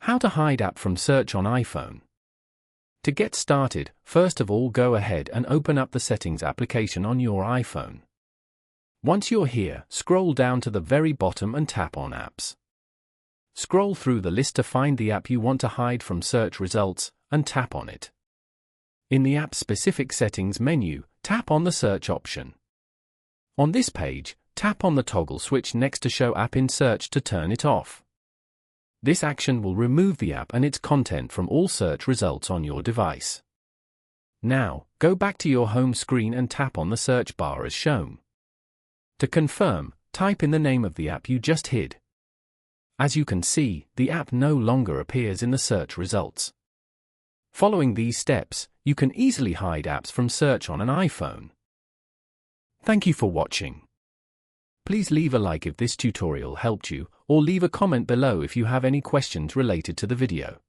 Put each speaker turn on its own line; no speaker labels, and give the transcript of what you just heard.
How to hide app from search on iPhone. To get started, first of all go ahead and open up the Settings application on your iPhone. Once you're here, scroll down to the very bottom and tap on Apps. Scroll through the list to find the app you want to hide from search results, and tap on it. In the app-specific settings menu, tap on the Search option. On this page, tap on the toggle switch next to Show App in Search to turn it off. This action will remove the app and its content from all search results on your device. Now, go back to your home screen and tap on the search bar as shown. To confirm, type in the name of the app you just hid. As you can see, the app no longer appears in the search results. Following these steps, you can easily hide apps from search on an iPhone. Thank you for watching. Please leave a like if this tutorial helped you, or leave a comment below if you have any questions related to the video.